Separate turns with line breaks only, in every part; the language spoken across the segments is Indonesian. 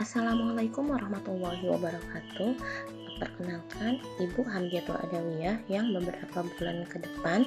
Assalamualaikum warahmatullahi wabarakatuh. Perkenalkan, Ibu Hamdiatul Adawiyah yang beberapa bulan ke depan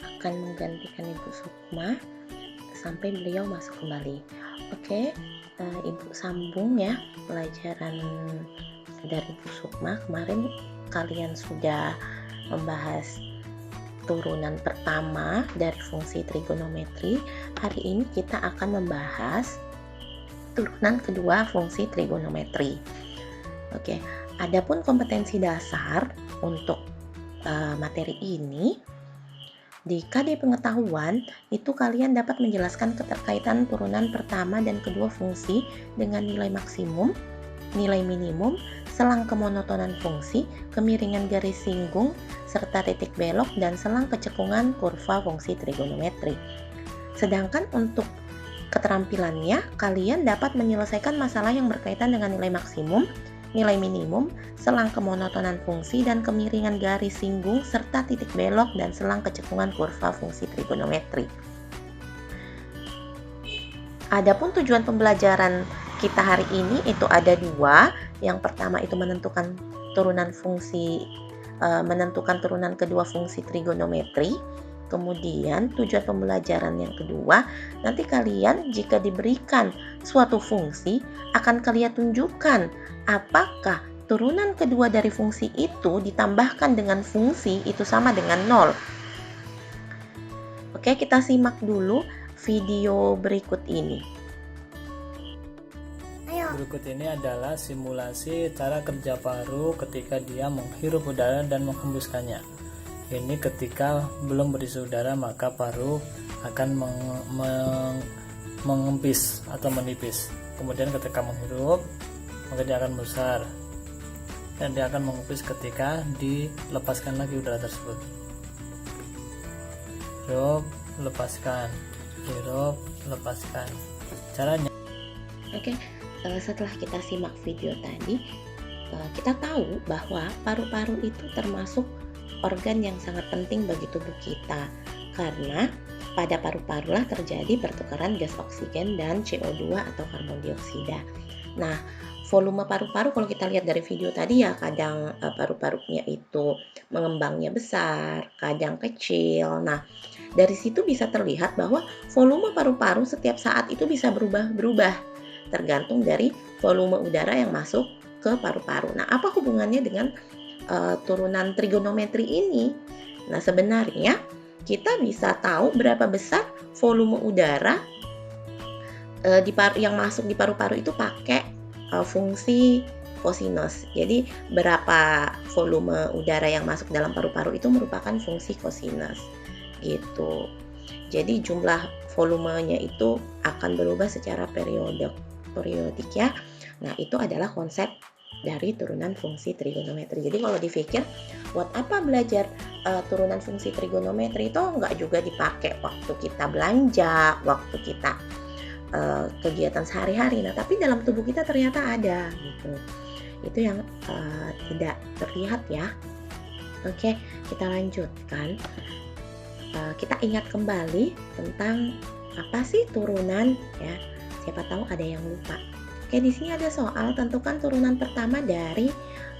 akan menggantikan Ibu Sukma sampai beliau masuk kembali. Oke, Ibu sambung ya pelajaran dari Ibu Sukma. Kemarin kalian sudah membahas turunan pertama dari fungsi trigonometri. Hari ini kita akan membahas turunan kedua fungsi trigonometri. Oke, adapun kompetensi dasar untuk materi ini di KD pengetahuan itu kalian dapat menjelaskan keterkaitan turunan pertama dan kedua fungsi dengan nilai maksimum, nilai minimum, selang kemonotonan fungsi, kemiringan garis singgung, serta titik belok dan selang kecekungan kurva fungsi trigonometri. Sedangkan untuk keterampilannya, kalian dapat menyelesaikan masalah yang berkaitan dengan nilai maksimum, nilai minimum, selang kemonotonan fungsi dan kemiringan garis singgung, serta titik belok dan selang kecekungan kurva fungsi trigonometri. Adapun tujuan pembelajaran kita hari ini itu ada dua. Yang pertama itu menentukan turunan kedua fungsi trigonometri. Kemudian tujuan pembelajaran yang kedua, nanti kalian jika diberikan suatu fungsi akan kalian tunjukkan apakah turunan kedua dari fungsi itu ditambahkan dengan fungsi itu sama dengan 0. Oke, kita simak dulu video berikut ini.
Berikut ini adalah simulasi cara kerja paru ketika dia menghirup udara dan menghembuskannya. Ini ketika belum berisi udara, maka paru akan mengempis atau menipis. Kemudian ketika menghirup, maka dia akan besar. Dan dia akan mengempis ketika dilepaskan lagi udara tersebut. Hirup, lepaskan. Hirup, lepaskan. Caranya.
Oke, setelah kita simak video tadi, kita tahu bahwa paru-paru itu termasuk organ yang sangat penting bagi tubuh kita, karena pada paru-parulah terjadi pertukaran gas oksigen dan CO2 atau karbon dioksida. Nah, volume paru-paru kalau kita lihat dari video tadi ya, kadang paru-parunya itu mengembangnya besar, kadang kecil. Nah, dari situ bisa terlihat bahwa volume paru-paru setiap saat itu bisa berubah-berubah tergantung dari volume udara yang masuk ke paru-paru. Nah, apa hubungannya dengan turunan trigonometri ini? Nah, sebenarnya kita bisa tahu berapa besar volume udara yang masuk di paru-paru itu pakai fungsi kosinus. Jadi berapa volume udara yang masuk dalam paru-paru itu merupakan fungsi kosinus gitu. Jadi jumlah volumenya itu akan berubah secara periodik ya. Nah, itu adalah konsep dari turunan fungsi trigonometri. Jadi kalau dipikir, buat apa belajar turunan fungsi trigonometri? Itu nggak juga dipakai waktu kita belanja, waktu kita kegiatan sehari-hari. Nah, tapi dalam tubuh kita ternyata ada gitu. Itu yang tidak terlihat ya. Oke, kita lanjutkan. Kita ingat kembali tentang apa sih turunan ya. Siapa tahu ada yang lupa. Oke, di sini ada soal, tentukan turunan pertama dari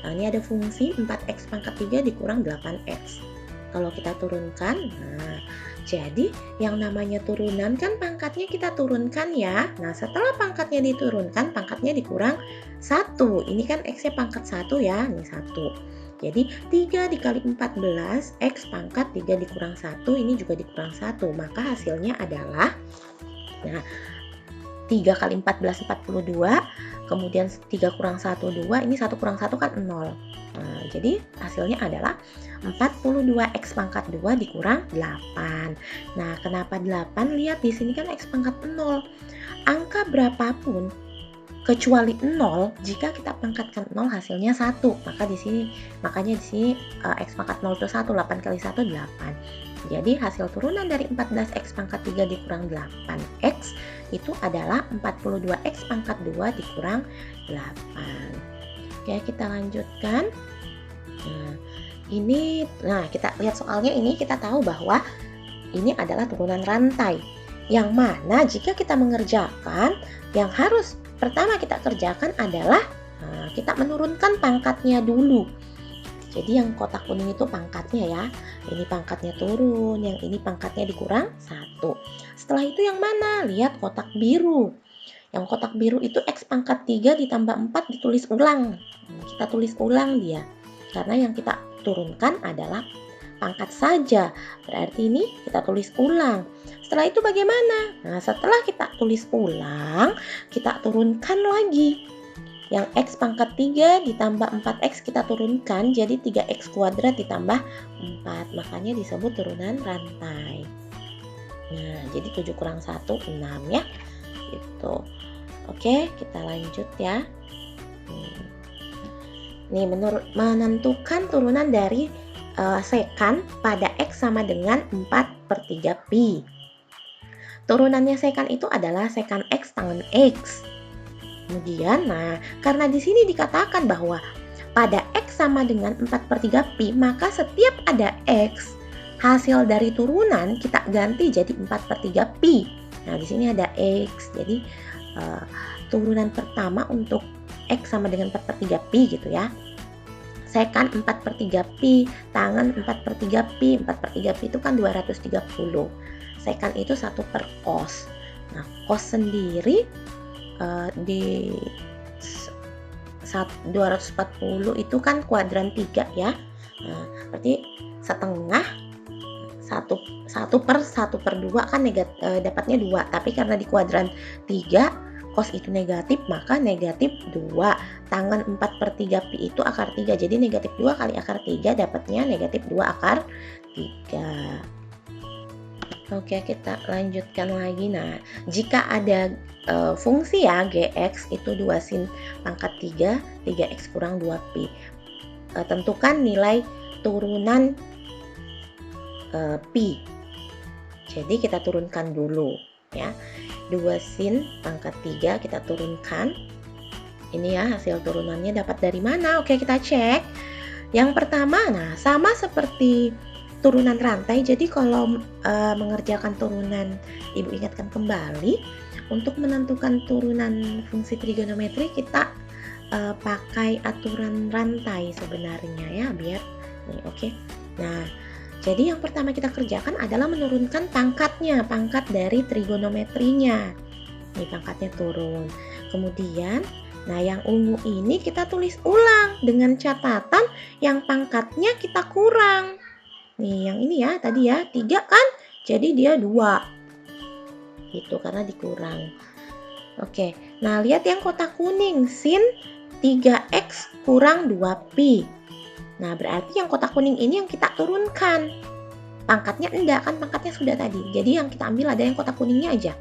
ini ada fungsi 4x pangkat 3 dikurang 8x. Kalau kita turunkan, nah jadi yang namanya turunan kan pangkatnya kita turunkan ya. Nah, setelah pangkatnya diturunkan, pangkatnya dikurang 1. Ini kan x-nya pangkat 1 ya, ini 1. Jadi 3 dikali 14, x pangkat 3 dikurang 1, ini juga dikurang 1. Maka hasilnya adalah, nah 3 kali 14, 42, kemudian 3 kurang 1, 2, ini 1 kurang 1 kan 0. Nah, jadi hasilnya adalah 42x pangkat 2 dikurang 8. Nah, kenapa 8? Lihat di sini kan x pangkat 0. Angka berapapun kecuali 0, jika kita pangkatkan 0 hasilnya 1. Makanya di sini x pangkat 0 itu 1, 8 kali 1 8. Jadi hasil turunan dari 14x pangkat 3 dikurang 8x itu adalah 42x pangkat 2 dikurang 8. Oke, kita lanjutkan. Nah, kita lihat soalnya ini, kita tahu bahwa ini adalah turunan rantai. Yang mana jika kita mengerjakan, yang harus pertama kita kerjakan adalah kita menurunkan pangkatnya dulu. Jadi yang kotak kuning itu pangkatnya ya. Ini pangkatnya turun, yang ini pangkatnya dikurang 1. Setelah itu yang mana? Lihat kotak biru. Yang kotak biru itu X pangkat 3 ditambah 4 ditulis ulang. Kita tulis ulang dia. Karena yang kita turunkan adalah pangkat saja. Berarti ini kita tulis ulang. Setelah itu bagaimana? Nah, setelah kita tulis ulang, kita turunkan lagi. Yang X pangkat 3 ditambah 4X kita turunkan, jadi 3X kuadrat ditambah 4. Makanya disebut turunan rantai. Nah, jadi 7 kurang 1, 6 ya. Gitu. Oke, kita lanjut ya. Nih, menentukan turunan dari sekan pada X sama dengan 4/3 pi. Turunannya sekan itu adalah sekan X tangen X. Kemudian, nah, karena di sini dikatakan bahwa pada X sama dengan 4/3 pi, maka setiap ada X, hasil dari turunan kita ganti jadi 4/3 pi. Nah, di sini ada X, jadi turunan pertama untuk X sama dengan 4/3 pi gitu ya. Sekan 4/3 pi, tangan 4/3 pi, 4/3 pi itu kan 230. Sekan itu 1 per cos. Nah, cos sendiri di 240 itu kan kuadran 3 ya. Nah, berarti setengah 1/1/2 kan dapatnya 2. Tapi karena di kuadran 3 cos itu negatif, maka negatif 2. Tangan 4/3 pi itu akar 3. Jadi negatif 2 kali akar 3 dapatnya negatif 2 akar 3. Oke, kita lanjutkan lagi. Nah, jika ada fungsi ya Gx itu 2 sin pangkat 3, 3x kurang 2 pi. Tentukan nilai turunan pi. Jadi kita turunkan dulu ya. 2 sin pangkat 3 kita turunkan. Ini ya hasil turunannya dapat dari mana? Oke, kita cek. Yang pertama, nah sama seperti turunan rantai. Jadi kalau mengerjakan turunan, Ibu ingatkan kembali, untuk menentukan turunan fungsi trigonometri kita pakai aturan rantai sebenarnya ya, biar nih oke. Nah, jadi yang pertama kita kerjakan adalah menurunkan pangkatnya, pangkat dari trigonometrinya. Nih pangkatnya turun. Kemudian, nah yang ungu ini kita tulis ulang dengan catatan yang pangkatnya kita kurang. Nih yang ini ya, tadi ya 3 kan, jadi dia 2. Gitu, karena dikurang. Oke, nah lihat yang kotak kuning, sin 3x kurang 2pi. Nah, berarti yang kotak kuning ini yang kita turunkan. Pangkatnya enggak, kan pangkatnya sudah tadi. Jadi yang kita ambil ada yang kotak kuningnya aja.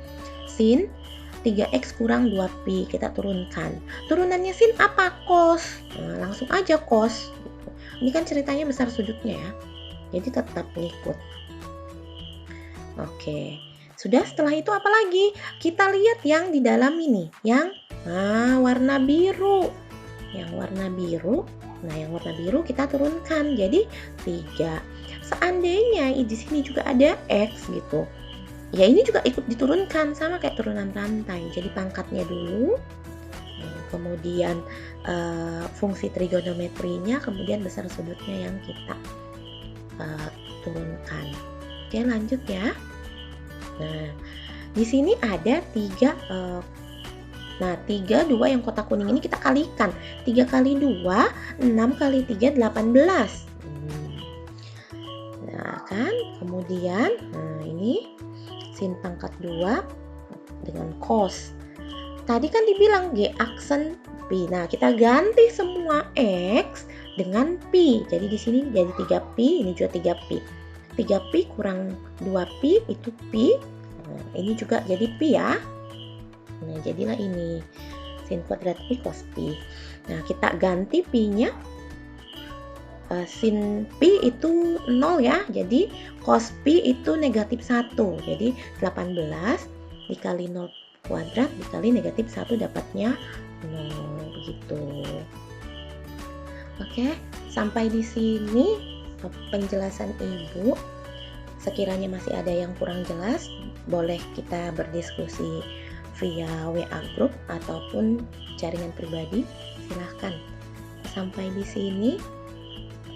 Sin 3x kurang 2pi, kita turunkan. Turunannya sin apa? Cos. Nah, langsung aja cos. Ini kan ceritanya besar sudutnya ya. Jadi tetap ngikut. Oke. Sudah, setelah itu apa lagi? Kita lihat yang di dalam ini. Yang warna biru. Yang warna biru. Nah, yang warna biru kita turunkan jadi 3. Seandainya di sini juga ada X gitu. Ya, ini juga ikut diturunkan sama kayak turunan rantai. Jadi pangkatnya dulu. Kemudian fungsi trigonometrinya, kemudian besar sudutnya yang kita turunkan. Oke, lanjut ya. Nah, di sini ada 3. Nah, 3, 2 yang kotak kuning ini kita kalikan. 3 kali 2, 6 kali 3, 18. Nah, kan? Kemudian, nah ini sin pangkat 2 dengan cos. Tadi kan dibilang G aksen pi. Nah, kita ganti semua X dengan pi. Jadi di sini jadi 3pi, ini juga 3pi. 3pi kurang 2pi itu pi. Nah, ini juga jadi pi ya. Nah, jadilah ini sin kuadrat pi cos pi. Nah, kita ganti pi-nya. Sin pi itu 0 ya. Jadi cos pi itu negatif 1. Jadi 18 dikali 0 kuadrat dikali negatif 1 dapatnya 0 begitu. Oke, sampai di sini penjelasan Ibu. Sekiranya masih ada yang kurang jelas, boleh kita berdiskusi via WA group ataupun jaringan pribadi. Silahkan. Sampai di sini,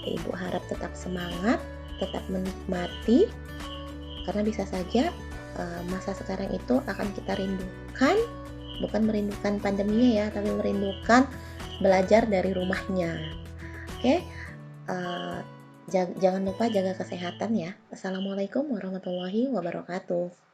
Ibu harap tetap semangat, tetap menikmati, karena bisa saja masa sekarang itu akan kita rindukan, bukan merindukan pandeminya ya, tapi merindukan belajar dari rumahnya. Oke, jangan lupa jaga kesehatan ya. Assalamualaikum warahmatullahi wabarakatuh.